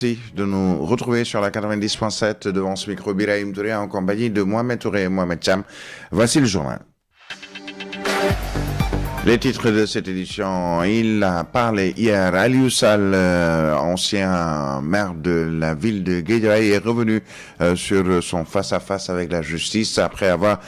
De nous retrouver sur la 90.7 devant ce micro Birahim Touré en compagnie de Mohamed Touré et Mohamed Cham. Voici le journal. Les titres de cette édition, il a parlé hier. Aliou Sall, ancien maire de la ville de Guédiawaye, est revenu sur son face-à-face avec la justice après avoir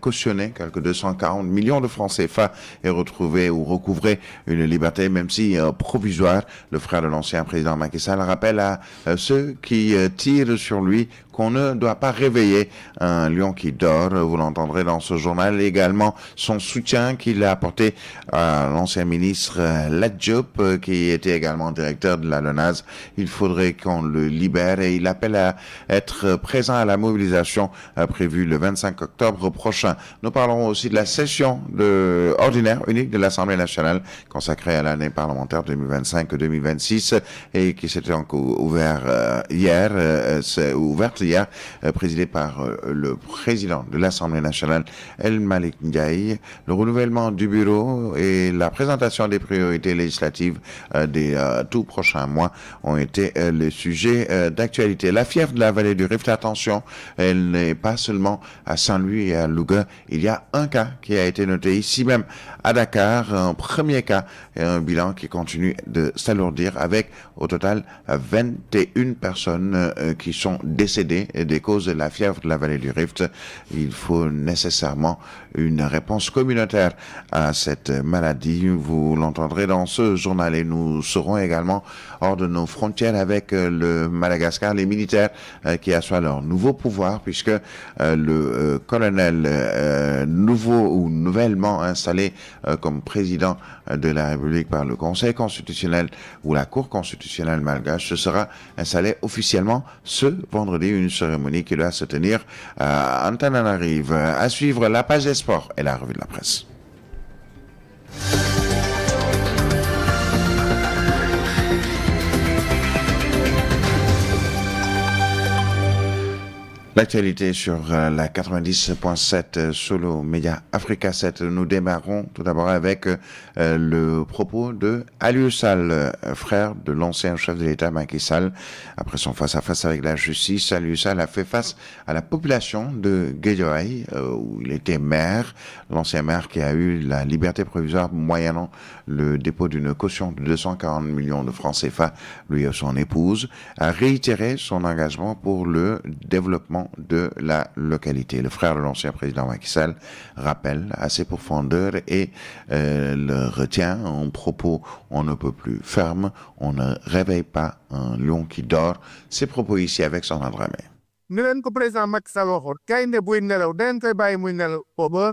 cautionné quelques 240 millions de francs CFA et retrouvé ou recouvrer une liberté, même si provisoire. Le frère de l'ancien président Macky Sall rappelle à ceux qui tirent sur lui qu'on ne doit pas réveiller un lion qui dort. Vous l'entendrez dans ce journal. Également, son soutien qu'il a apporté à l'ancien ministre Lat Diop, qui était également directeur de la LONASE. Il faudrait qu'on le libère et il appelle à être présent à la mobilisation prévue le 25 octobre prochain. Nous parlerons aussi de la session ordinaire unique de l'Assemblée nationale consacrée à l'année parlementaire 2025-2026 et qui s'était ouverte hier, présidée par le président de l'Assemblée nationale, El Malick Ndiaye. Le renouvellement du bureau et la présentation des priorités législatives des tout prochains mois ont été les sujets d'actualité. La fièvre de la vallée du Rift, attention, elle n'est pas seulement à Saint-Louis et à Louga. Il y a un cas qui a été noté ici même à Dakar, un premier cas et un bilan qui continue de s'alourdir avec au total 21 personnes qui sont décédées des causes de la fièvre de la vallée du Rift. Il faut nécessairement une réponse communautaire à cette maladie. Vous l'entendrez dans ce journal et nous serons également hors de nos frontières avec le Madagascar, les militaires qui assoient leur nouveau pouvoir puisque le colonel nouveau ou nouvellement installé comme président de la République par le Conseil constitutionnel ou la Cour constitutionnelle malgache se sera installé officiellement ce vendredi, une cérémonie qui doit se tenir à Antananarive. À suivre la page des sports et la revue de la presse. L'actualité sur la 90.7 Solo Média Africa 7. Nous démarrons tout d'abord avec le propos de Aliou Sall, frère de l'ancien chef de l'État Macky Sall. Après son face-à-face avec la justice, Aliou Sall a fait face à la population de Guédiawaye, où il était maire. L'ancien maire qui a eu la liberté provisoire moyennant le dépôt d'une caution de 240 millions de francs CFA, lui et son épouse, a réitéré son engagement pour le développement de la localité. Le frère de l'ancien président Macky Sall rappelle à ses profondeurs et le retient en propos on ne peut plus ferme, on ne réveille pas un lion qui dort. Ses propos ici avec son Dramé.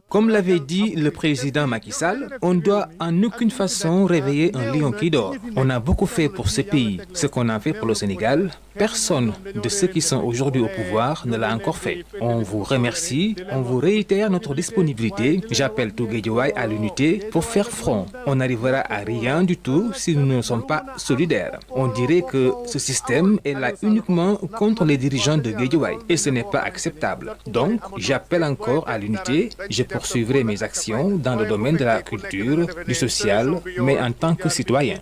Comme l'avait dit le président Macky Sall, on ne doit en aucune façon réveiller un lion qui dort. On a beaucoup fait pour ce pays. Ce qu'on a fait pour le Sénégal, personne de ceux qui sont aujourd'hui au pouvoir ne l'a encore fait. On vous remercie, on vous réitère notre disponibilité. J'appelle tout Guédiawaye à l'unité pour faire front. On n'arrivera à rien du tout si nous ne sommes pas solidaires. On dirait que ce système est là uniquement contre les dirigeants de Guédiawaye. Et ce n'est pas acceptable. Donc, j'appelle encore à l'unité. Je poursuivrai mes actions dans le domaine de la culture, du social, mais en tant que citoyen.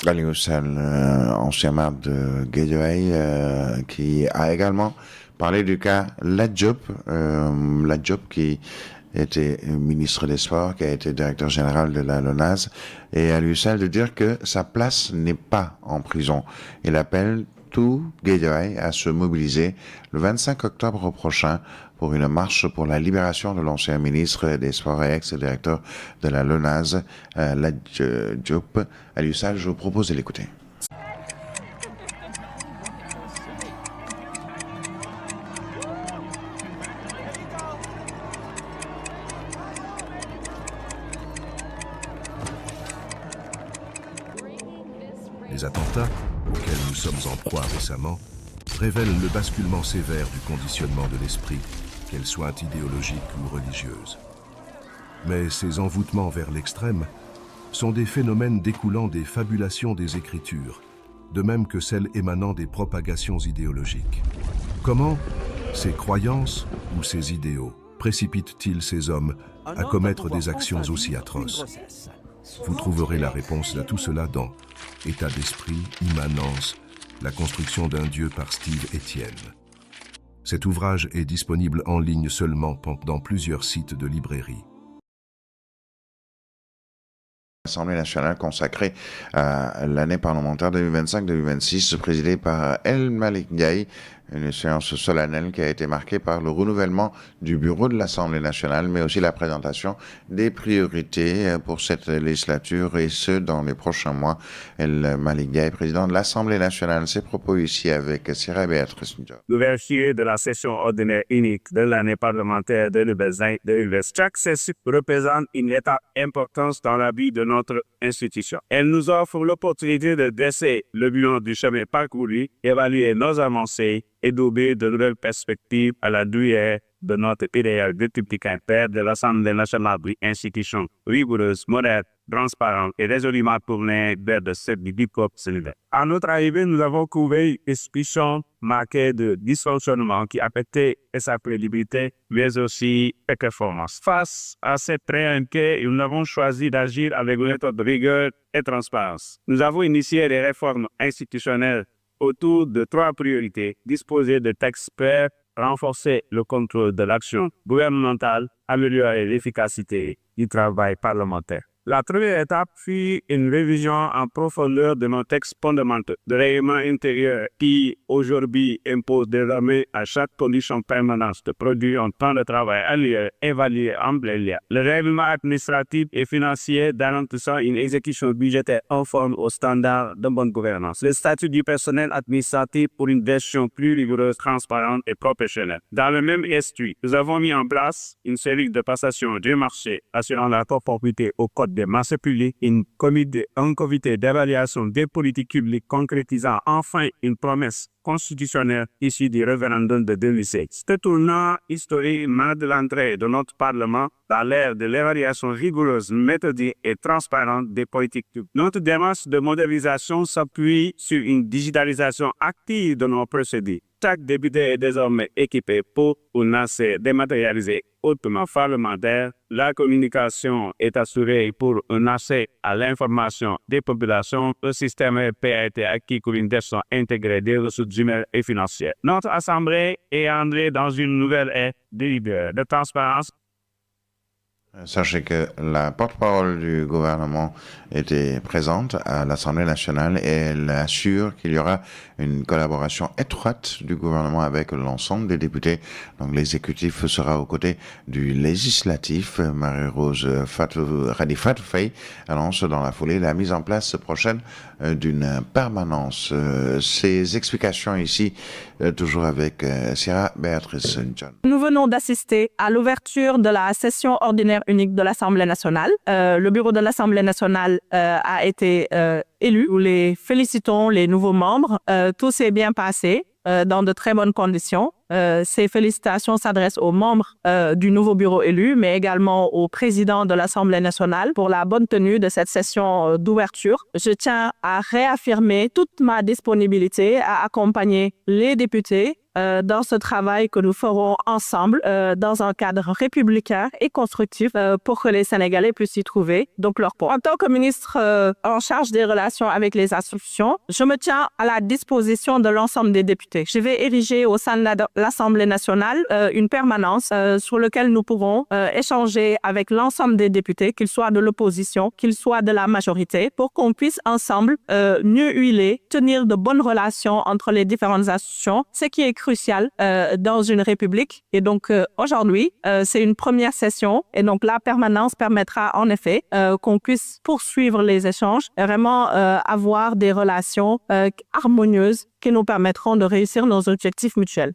Aliou Sall, ancien maire de Guédiawaye, qui a également parlé du cas Lat Diop. Lat Diop qui était ministre des Sports, qui a été directeur général de la LONASE, et Aliou Sall de dire que sa place n'est pas en prison. Il appelle tout Guédiawaye à se mobiliser le 25 octobre prochain pour une marche pour la libération de l'ancien ministre des Sports et ex-directeur de la LONASE, Lat Diop. Aliou Sall, je vous propose de l'écouter. Les attentats, auxquels nous sommes en proie récemment, révèlent le basculement sévère du conditionnement de l'esprit, qu'elle soit idéologique ou religieuse. Mais ces envoûtements vers l'extrême sont des phénomènes découlant des fabulations des Écritures, de même que celles émanant des propagations idéologiques. Comment ces croyances ou ces idéaux précipitent-ils ces hommes à commettre des actions aussi atroces ? Vous trouverez la réponse à tout cela dans État d'esprit, immanence, la construction d'un Dieu par Steve Etienne. Cet ouvrage est disponible en ligne seulement dans plusieurs sites de librairie. L'Assemblée nationale consacrée à l'année parlementaire 2025-2026, présidée par El Malick Ndiaye, une séance solennelle qui a été marquée par le renouvellement du bureau de l'Assemblée nationale, mais aussi la présentation des priorités pour cette législature et ce, dans les prochains mois. El Malick Ndiaye, président de l'Assemblée nationale, ses propos ici avec Sarah Béatrice Ndiaye. L'ouverture de la session ordinaire unique de l'année parlementaire 2025-2026. Chaque session représente une étape importante dans la vie de notre institution. Elle nous offre l'opportunité de dresser le bilan du chemin parcouru, évaluer nos avancées et d'ouvrir de nouvelles perspectives à la durée de notre idéal républicain père de l'Assemblée nationale, institution rigoureuse, moderne, transparente et résolument tournée vers de cette du peuple sénégalais. À notre arrivée, nous avons trouvé une institution marquée de dysfonctionnement qui affectait sa crédibilité, mais aussi sa performance. Face à cette réalité, nous avons choisi d'agir avec une méthode de rigueur et transparence. Nous avons initié des réformes institutionnelles autour de 3 priorités: disposer de textes pairs, renforcer le contrôle de l'action gouvernementale, améliorer l'efficacité du travail parlementaire. La première étape fut une révision en profondeur de nos textes fondamentaux, de règlement intérieur qui aujourd'hui impose désormais à chaque condition permanente de produire un temps de travail annuel évalué en plein lieu. Le règlement administratif et financier garantissant une exécution budgétaire conforme aux standards de bonne gouvernance. Le statut du personnel administratif pour une gestion plus rigoureuse, transparente et professionnelle. Dans le même esprit, nous avons mis en place une série de passations du marché assurant la conformité au code des marchés publics, un comité d'évaluation des politiques publiques concrétisant enfin une promesse constitutionnelle issue du référendum de 2016. Ce tournant historique marque l'entrée de notre Parlement dans l'ère de l'évaluation rigoureuse, méthodique et transparente des politiques publiques. Notre démarche de modernisation s'appuie sur une digitalisation active de nos procédures. Chaque député est désormais équipé pour un accès dématérialisé hautement parlementaire. La communication est assurée pour un accès à l'information des populations. Le système RP a été acquis pour une gestion intégrée des ressources humaines et financières. Notre Assemblée est entrée dans une nouvelle ère de transparence. Sachez que la porte-parole du gouvernement était présente à l'Assemblée nationale et elle assure qu'il y aura une collaboration étroite du gouvernement avec l'ensemble des députés. Donc l'exécutif sera aux côtés du législatif. Marie-Rose Khalifa Faye annonce dans la foulée la mise en place prochaine d'une permanence. Ces explications ici, toujours avec Sarah Béatrice John. Nous venons d'assister à l'ouverture de la session ordinaire unique de l'Assemblée nationale. Le bureau de l'Assemblée nationale a été élu. Nous les félicitons, les nouveaux membres. Tout s'est bien passé dans de très bonnes conditions. Ces félicitations s'adressent aux membres du nouveau bureau élu, mais également au président de l'Assemblée nationale pour la bonne tenue de cette session d'ouverture. Je tiens à réaffirmer toute ma disponibilité à accompagner les députés dans ce travail que nous ferons ensemble dans un cadre républicain et constructif pour que les Sénégalais puissent y trouver donc leur point. En tant que ministre en charge des relations avec les institutions, je me tiens à la disposition de l'ensemble des députés. Je vais ériger au sein de l'Assemblée nationale une permanence sur laquelle nous pourrons échanger avec l'ensemble des députés, qu'ils soient de l'opposition, qu'ils soient de la majorité, pour qu'on puisse ensemble mieux huiler, tenir de bonnes relations entre les différentes institutions, ce qui est crucial dans une république. Et donc aujourd'hui, c'est une première session et donc la permanence permettra en effet qu'on puisse poursuivre les échanges et vraiment avoir des relations harmonieuses qui nous permettront de réussir nos objectifs mutuels.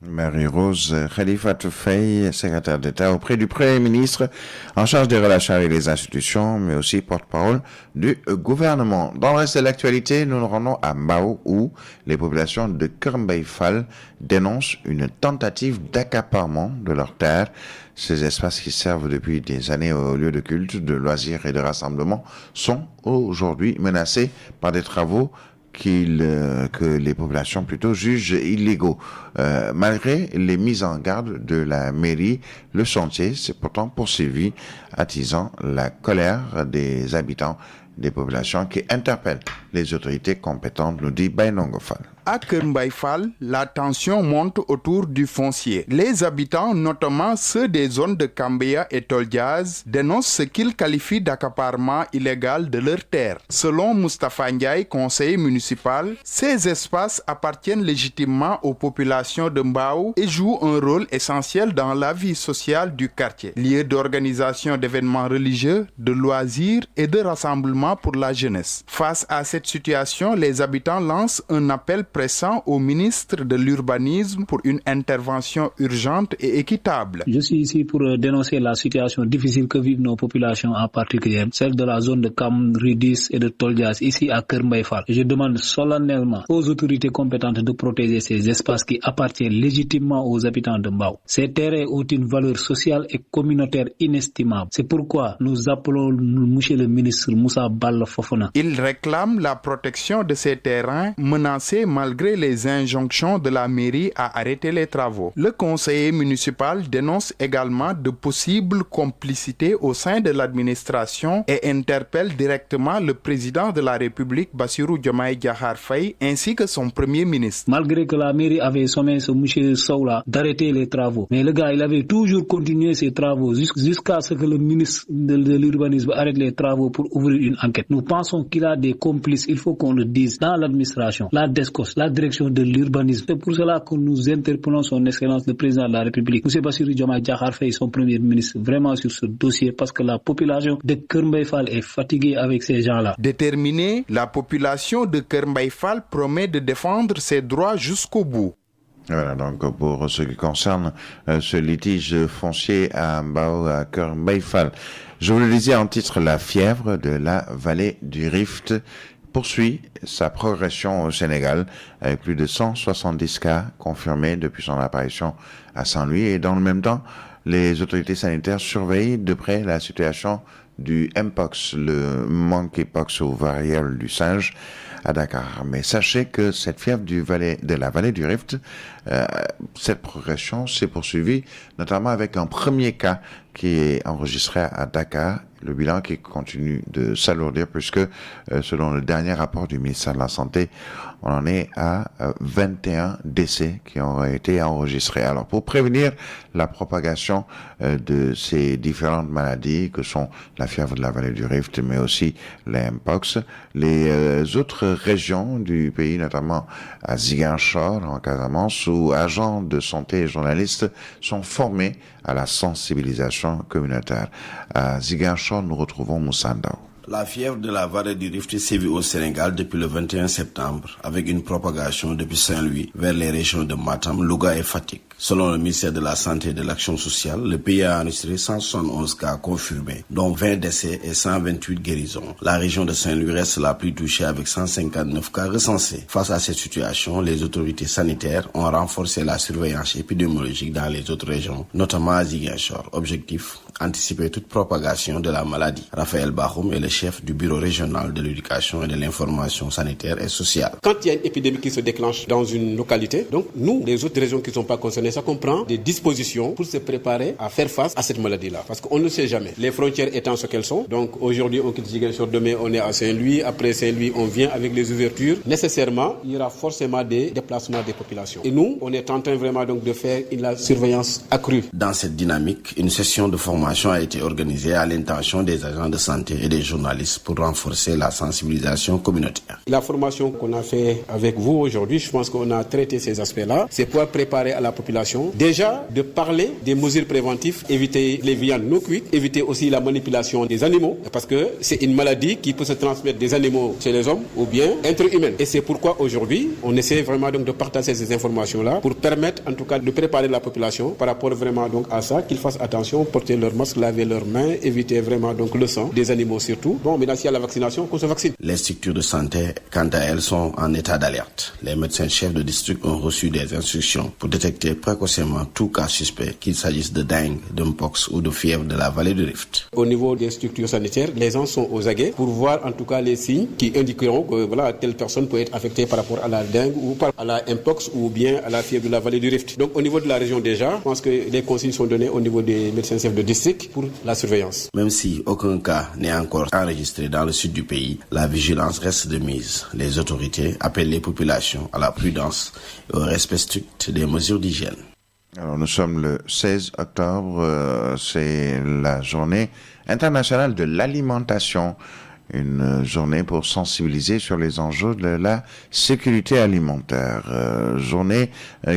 Marie-Rose Khalifa Faye, secrétaire d'État auprès du Premier ministre en charge des relations avec les institutions, mais aussi porte-parole du gouvernement. Dans le reste de l'actualité, nous nous rendons à Mbao où les populations de Kër Mbaye Fall dénoncent une tentative d'accaparement de leurs terres. Ces espaces qui servent depuis des années aux lieux de culte, de loisirs et de rassemblement sont aujourd'hui menacés par des travaux que les populations plutôt jugent illégaux. Malgré les mises en garde de la mairie, le chantier s'est pourtant poursuivi, attisant la colère des habitants des populations qui interpellent les autorités compétentes, nous dit Bainongo Fall. À Keur Mbaye Fall, la tension monte autour du foncier. Les habitants, notamment ceux des zones de Kambeya et Toldiaz, dénoncent ce qu'ils qualifient d'accaparement illégal de leurs terres. Selon Moustapha Ndiaye, conseiller municipal, ces espaces appartiennent légitimement aux populations de Mbao et jouent un rôle essentiel dans la vie sociale du quartier. Lieu d'organisation d'événements religieux, de loisirs et de rassemblements pour la jeunesse. Face à cette situation, les habitants lancent un appel pressant au ministre de l'Urbanisme pour une intervention urgente et équitable. Je suis ici pour dénoncer la situation difficile que vivent nos populations, en particulier celle de la zone de Kam, Ridis et de Toldias, ici à Keur Mbaye Fall. Je demande solennellement aux autorités compétentes de protéger ces espaces qui appartiennent légitimement aux habitants de Mbao. Ces terrains ont une valeur sociale et communautaire inestimable. C'est pourquoi nous appelons monsieur le ministre Moussa Balla Fofana. Il réclame la protection de ces terrains menacés malgré les injonctions de la mairie à arrêter les travaux. Le conseiller municipal dénonce également de possibles complicités au sein de l'administration et interpelle directement le président de la République, Bassirou Diomaye Diakhar Faye, ainsi que son premier ministre. Malgré que la mairie avait sommé ce monsieur Soula d'arrêter les travaux, mais le gars, il avait toujours continué ses travaux jusqu'à ce que le ministre de l'Urbanisme arrête les travaux pour ouvrir une enquête. Nous pensons qu'il a des complices, il faut qu'on le dise, dans l'administration, la DESCOS, la direction de l'urbanisme. C'est pour cela que nous interpellons son excellence le président de la République, M. Bassirou Diomaye Diakhar Faye, son premier ministre, vraiment sur ce dossier, parce que la population de Keur Mbaye Fall est fatiguée avec ces gens-là. Déterminée, la population de Keur Mbaye Fall promet de défendre ses droits jusqu'au bout. Voilà, donc pour ce qui concerne ce litige foncier à Mbao, à Keur Mbaye Fall. Je vous le disais en titre, la fièvre de la vallée du Rift poursuit sa progression au Sénégal avec plus de 170 cas confirmés depuis son apparition à Saint-Louis et dans le même temps, les autorités sanitaires surveillent de près la situation du Mpox, le monkeypox ou variole du singe à Dakar. Mais sachez que cette fièvre de la vallée du Rift, cette progression s'est poursuivie notamment avec un premier cas qui est enregistré à Dakar, le bilan qui continue de s'alourdir puisque selon le dernier rapport du ministère de la Santé, on en est à 21 décès qui ont été enregistrés. Alors pour prévenir la propagation de ces différentes maladies que sont la fièvre de la vallée du Rift mais aussi les Mpox, les autres régions du pays, notamment à Ziguinchor, en Casamance, où agents de santé et journalistes sont formés à la sensibilisation communautaire. À Ziguinchor, nous retrouvons Moussa Ndao. La fièvre de la vallée du Rift sévit au Sénégal depuis le 21 septembre, avec une propagation depuis Saint-Louis vers les régions de Matam, Louga et Fatick. Selon le ministère de la Santé et de l'Action sociale, le pays a enregistré 171 cas confirmés, dont 20 décès et 128 guérisons. La région de Saint-Louis reste la plus touchée avec 159 cas recensés. Face à cette situation, les autorités sanitaires ont renforcé la surveillance épidémiologique dans les autres régions, notamment à Ziguinchor. Objectif, anticiper toute propagation de la maladie. Raphaël Bahoum est le chef du bureau régional de l'éducation et de l'information sanitaire et sociale. Quand il y a une épidémie qui se déclenche dans une localité, donc nous, les autres régions qui ne sont pas concernées, ça comprend des dispositions pour se préparer à faire face à cette maladie-là. Parce qu'on ne sait jamais. Les frontières étant ce qu'elles sont, donc aujourd'hui on quitte Ziguinchor, demain on est à Saint-Louis, après Saint-Louis on vient avec les ouvertures. Nécessairement, il y aura forcément des déplacements des populations. Et nous, on est en train vraiment donc de faire une surveillance accrue. Dans cette dynamique, une session de formation a été organisée à l'intention des agents de santé et des journalistes pour renforcer la sensibilisation communautaire. La formation qu'on a fait avec vous aujourd'hui, je pense qu'on a traité ces aspects-là, c'est pour préparer à la population déjà de parler des mesures préventives, éviter les viandes non cuites, éviter aussi la manipulation des animaux, parce que c'est une maladie qui peut se transmettre des animaux chez les hommes ou bien intra-humaine. Et c'est pourquoi aujourd'hui, on essaie vraiment donc de partager ces informations-là pour permettre en tout cas de préparer la population par rapport vraiment donc à ça, qu'ils fassent attention, porter leur masque, laver leurs mains, éviter vraiment donc le sang des animaux surtout, bon, maintenant s'il y a la vaccination, qu'on se vaccine. Les structures de santé, quant à elles, sont en état d'alerte. Les médecins-chefs de district ont reçu des instructions pour détecter précocement tout cas suspect, qu'il s'agisse de dengue, de mpox ou de fièvre de la vallée du Rift. Au niveau des structures sanitaires, les gens sont aux aguets pour voir en tout cas les signes qui indiqueront que voilà, telle personne peut être affectée par rapport à la dengue ou par à la mpox ou bien à la fièvre de la vallée du Rift. Donc au niveau de la région déjà, je pense que les consignes sont données au niveau des médecins-chefs de district pour la surveillance. Même si aucun cas n'est encore enregistré dans le sud du pays, la vigilance reste de mise. Les autorités appellent les populations à la prudence et au respect strict des mesures d'hygiène. Alors, nous sommes le 16 octobre, c'est la journée internationale de l'alimentation. Une journée pour sensibiliser sur les enjeux de la sécurité alimentaire. Journée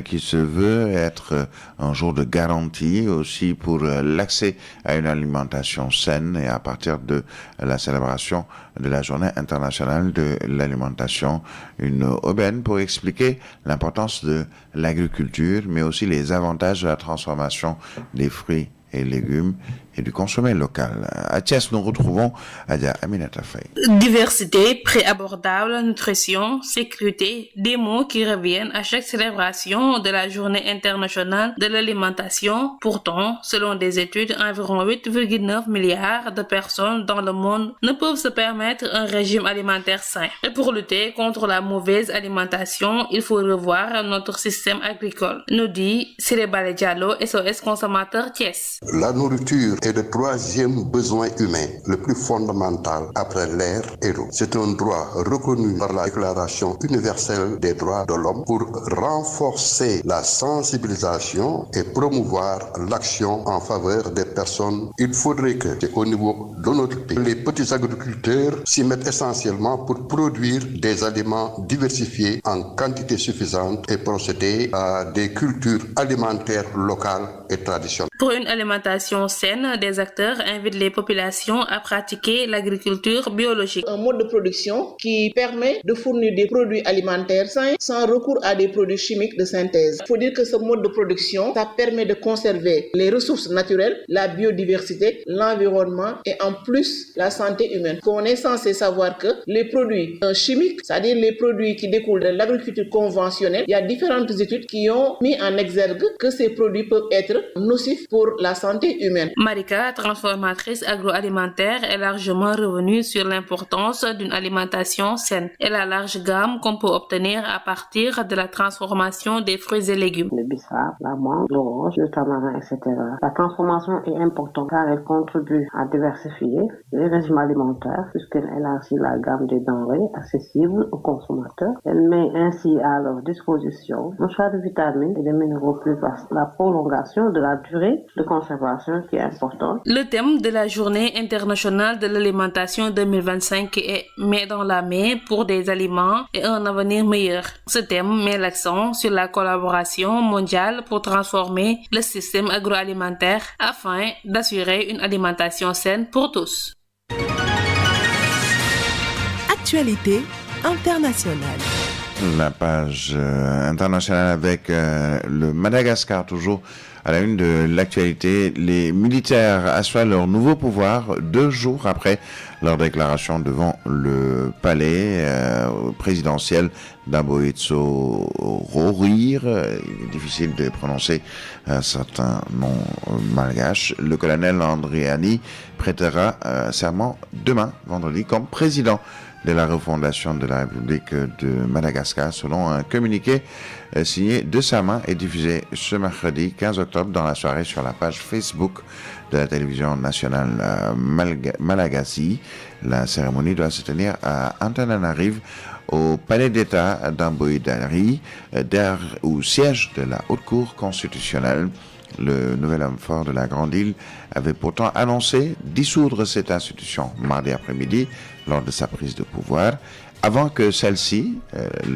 qui se veut être un jour de garantie aussi pour l'accès à une alimentation saine, et à partir de la célébration de la journée internationale de l'alimentation, une aubaine pour expliquer l'importance de l'agriculture, mais aussi les avantages de la transformation des fruits et légumes et du consommé local. À Thiès, nous retrouvons Adia Aminata Faye. Diversité, prix abordable, nutrition, sécurité, des mots qui reviennent à chaque célébration de la Journée internationale de l'alimentation. Pourtant, selon des études, environ 8,9 milliards de personnes dans le monde ne peuvent se permettre un régime alimentaire sain. Et pour lutter contre la mauvaise alimentation, il faut revoir notre système agricole, nous dit Siré Balé Diallo, SOS Consommateur Thiès. La nourriture est le troisième besoin humain, le plus fondamental après l'air et l'eau. C'est un droit reconnu par la Déclaration universelle des droits de l'homme. Pour renforcer la sensibilisation et promouvoir l'action en faveur des personnes, il faudrait que, au niveau de notre pays, les petits agriculteurs s'y mettent essentiellement pour produire des aliments diversifiés en quantité suffisante et procéder à des cultures alimentaires locales et traditionnelles. Pour une alimentation saine, des acteurs invitent les populations à pratiquer l'agriculture biologique. Un mode de production qui permet de fournir des produits alimentaires sains sans recours à des produits chimiques de synthèse. Il faut dire que ce mode de production, ça permet de conserver les ressources naturelles, la biodiversité, l'environnement et en plus la santé humaine. On est censé savoir que les produits chimiques, c'est-à-dire les produits qui découlent de l'agriculture conventionnelle, il y a différentes études qui ont mis en exergue que ces produits peuvent être nocifs pour la santé humaine. Marika, transformatrice agroalimentaire, est largement revenue sur l'importance d'une alimentation saine et la large gamme qu'on peut obtenir à partir de la transformation des fruits et légumes. Le bissap, la mangue, l'orange, le tamarin, etc. La transformation est importante car elle contribue à diversifier les régimes alimentaires puisqu'elle élargit la gamme des denrées accessibles aux consommateurs. Elle met ainsi à leur disposition un choix de vitamines et de minéraux plus vaste. La prolongation de la durée de conservation qui est importante. Le thème de la Journée internationale de l'alimentation 2025 est « Main dans la main pour des aliments et un avenir meilleur ». Ce thème met l'accent sur la collaboration mondiale pour transformer le système agroalimentaire afin d'assurer une alimentation saine pour tous. Actualité internationale. La page internationale avec le Madagascar, toujours à la une de l'actualité. Les militaires assoient leur nouveau pouvoir 2 jours après leur déclaration devant le palais présidentiel d'Amboitso Rorir. Il est difficile de prononcer certains noms malgaches. Le colonel Andriani prêtera serment demain, vendredi, comme président de la refondation de la République de Madagascar, selon un communiqué signé de sa main et diffusé ce mercredi 15 octobre dans la soirée sur la page Facebook de la télévision nationale Malagasy. La cérémonie doit se tenir à Antananarive, au palais d'État d'Amboïdari, où siège de la Haute Cour constitutionnelle. Le nouvel homme fort de la Grande Île avait pourtant annoncé dissoudre cette institution mardi après-midi lors de sa prise de pouvoir, avant que celle-ci,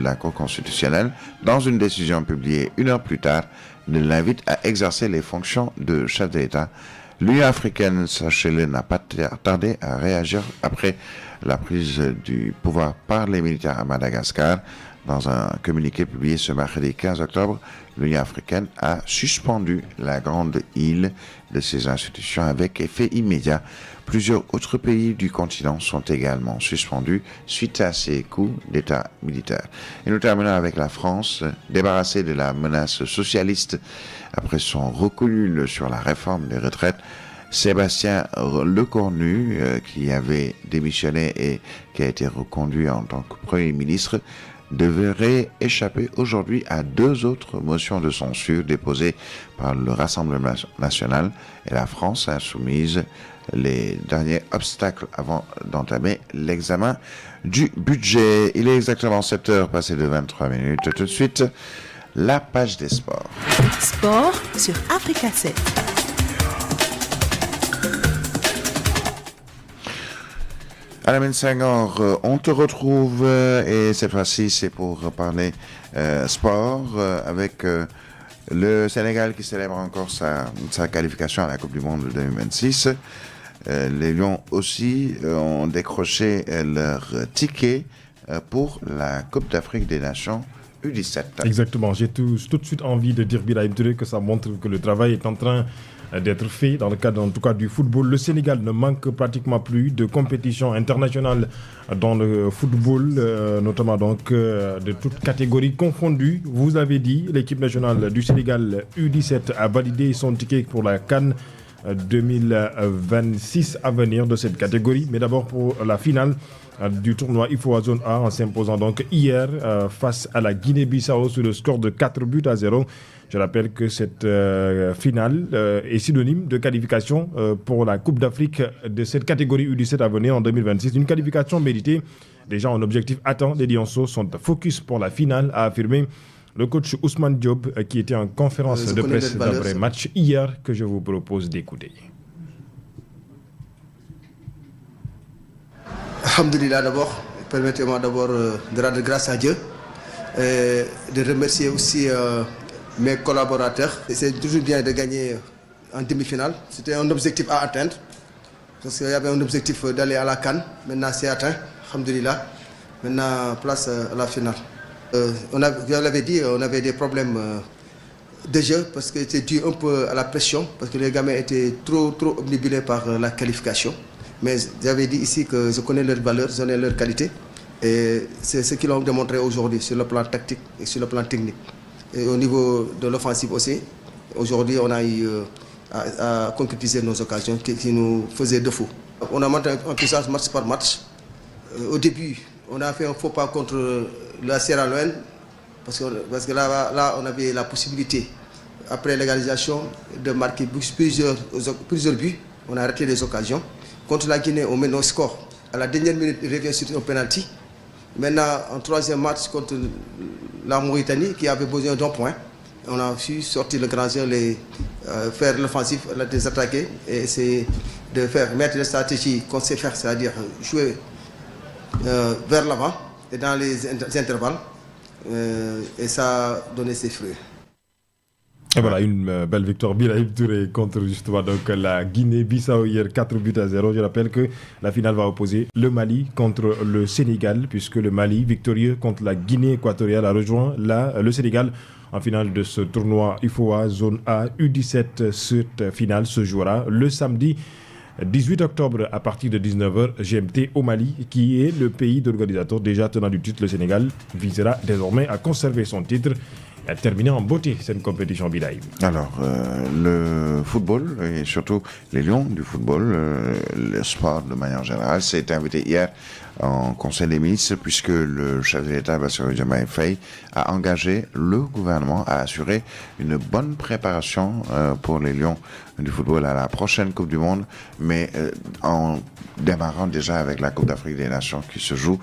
la Cour constitutionnelle, dans une décision publiée 1 heure plus tard, ne l'invite à exercer les fonctions de chef de l'État. L'Union africaine, sachez-le, n'a pas tardé à réagir après la prise du pouvoir par les militaires à Madagascar. Dans un communiqué publié ce mercredi 15 octobre, l'Union africaine a suspendu la grande île de ses institutions avec effet immédiat. Plusieurs autres pays du continent sont également suspendus suite à ces coups d'État militaires. Et nous terminons avec la France, débarrassée de la menace socialiste après son recul sur la réforme des retraites. Sébastien Lecornu, qui avait démissionné et qui a été reconduit en tant que Premier ministre, devrait échapper aujourd'hui à 2 autres motions de censure déposées par le Rassemblement national et la France insoumise, les derniers obstacles avant d'entamer l'examen du budget. Il est exactement 7h passé de 23 minutes. Tout de suite, la page des sports. Sport sur Africa 7. Alamine Senghor, on te retrouve et cette fois-ci c'est pour parler sport avec le Sénégal qui célèbre encore sa qualification à la Coupe du Monde 2026. Les Lions aussi ont décroché leur ticket pour la Coupe d'Afrique des Nations U17. Exactement, j'ai tout de suite envie de dire Birahim Touré que ça montre que le travail est en train d'être fait dans le cadre en tout cas du football. Le Sénégal ne manque pratiquement plus de compétitions internationales dans le football, notamment donc de toutes catégories confondues. Vous avez dit, l'équipe nationale du Sénégal U17 a validé son ticket pour la CAN 2026 à venir de cette catégorie. Mais d'abord pour la finale du tournoi IFOA Zone A en s'imposant donc hier face à la Guinée-Bissau sur le score de 4-0. Je rappelle que cette finale est synonyme de qualification pour la Coupe d'Afrique de cette catégorie U17 à venir en 2026. Une qualification méritée. Déjà, un objectif atteint. Les Lionceaux sont focus pour la finale, a affirmé le coach Ousmane Diop qui était en conférence de presse d'après-match hier que je vous propose d'écouter. Alhamdulillah d'abord, permettez-moi d'abord de rendre grâce à Dieu et de remercier aussi mes collaborateurs. C'est toujours bien de gagner en demi-finale. C'était un objectif à atteindre parce qu'il y avait un objectif d'aller à la CAN. Maintenant c'est atteint, alhamdulillah. Maintenant place à la finale. Je l'avais dit, on avait des problèmes de jeu parce que c'était dû un peu à la pression parce que les gamins étaient trop obnubilés par la qualification. Mais j'avais dit ici que je connais leurs valeurs, je connais leurs qualités. Et c'est ce qu'ils ont démontré aujourd'hui sur le plan tactique et sur le plan technique. Et au niveau de l'offensive aussi, aujourd'hui on a eu à concrétiser nos occasions qui nous faisaient défaut. On a monté en puissance match par match. Au début, on a fait un faux pas contre la Sierra Leone parce que là on avait la possibilité, après l'égalisation, de marquer plusieurs buts. On a arrêté les occasions. Contre la Guinée, on met nos scores. À la dernière minute, il revient sur un penalty. Maintenant, en troisième match contre la Mauritanie, qui avait besoin d'un point, on a su sortir le grand jeu, faire l'offensive, les attaquer et essayer de mettre les stratégies qu'on sait faire, c'est-à-dire jouer vers l'avant et dans les intervalles. Et ça a donné ses fruits. Et voilà, une belle victoire Birahim Touré contre justement donc la Guinée-Bissau hier 4-0. Je rappelle que la finale va opposer le Mali contre le Sénégal, puisque le Mali, victorieux contre la Guinée équatoriale, a rejoint le Sénégal en finale de ce tournoi IFOA Zone A U17. Cette finale se jouera le samedi 18 octobre à partir de 19h GMT au Mali, qui est le pays organisateur déjà tenant du titre. Le Sénégal visera désormais à conserver son titre et à terminer en beauté cette compétition Birahim. Alors, le football et surtout les Lions du football, le sport de manière générale, s'est invité hier en Conseil des ministres puisque le chef de l'État, Bassirou Diomaye Faye, a engagé le gouvernement à assurer une bonne préparation pour les Lions du football à la prochaine Coupe du Monde, mais en démarrant déjà avec la Coupe d'Afrique des Nations qui se joue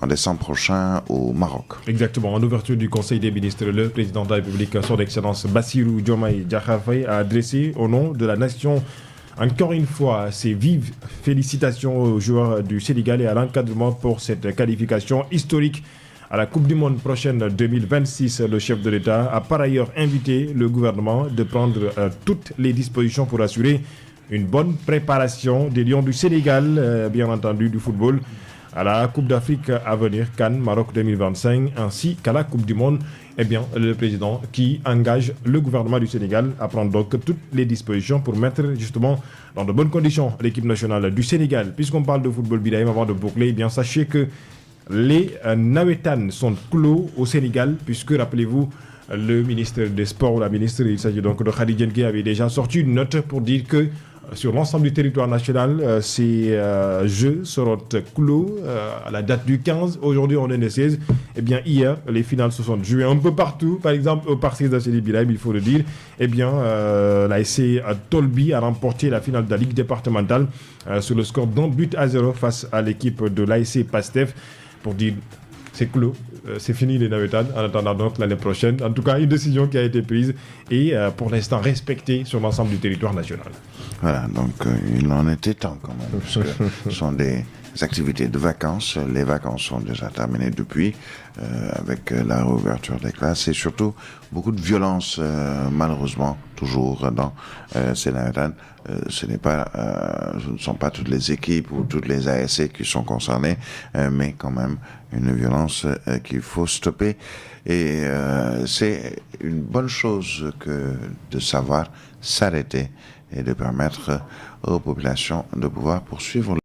en décembre prochain au Maroc. Exactement. En ouverture du Conseil des ministres, le président de la République, son Excellence Bassirou Diomaye Diakhar Faye, a adressé au nom de la nation encore une fois ses vives félicitations aux joueurs du Sénégal et à l'encadrement pour cette qualification historique à la Coupe du Monde prochaine 2026. Le chef de l'État a par ailleurs invité le gouvernement de prendre toutes les dispositions pour assurer une bonne préparation des Lions du Sénégal, bien entendu du football, à la Coupe d'Afrique à venir, Cannes, Maroc 2025, ainsi qu'à la Coupe du Monde. Eh bien, le président qui engage le gouvernement du Sénégal à prendre donc toutes les dispositions pour mettre justement dans de bonnes conditions l'équipe nationale du Sénégal. Puisqu'on parle de football bidaïm avant de boucler, eh bien, sachez que les Nawetan sont clos au Sénégal, puisque, rappelez-vous, le ministre des Sports, la ministre, il s'agit donc de Khady Diène Gaye, avait déjà sorti une note pour dire que sur l'ensemble du territoire national, ces jeux seront clos à la date du 15. Aujourd'hui, on est le 16. Eh bien, hier, les finales se sont jouées un peu partout. Par exemple, au Parc d'Aceli Bilaïm, il faut le dire. Eh bien, l'ASC Tolbi a remporté la finale de la Ligue départementale sur le score d'1-0 face à l'équipe de l'ASC Pastef. Pour dire, c'est clos, c'est fini les Nawetan, en attendant donc l'année prochaine. En tout cas, une décision qui a été prise et pour l'instant respectée sur l'ensemble du territoire national. Voilà, donc il en était temps quand même, parce que ce sont des activités de vacances. Les vacances sont déjà terminées depuis, avec la réouverture des classes et surtout beaucoup de violence, malheureusement, toujours dans ces Nawetan. Ce ne sont pas toutes les équipes ou toutes les ASC qui sont concernées, mais quand même une violence qu'il faut stopper. Et c'est une bonne chose que de savoir s'arrêter et de permettre aux populations de pouvoir poursuivre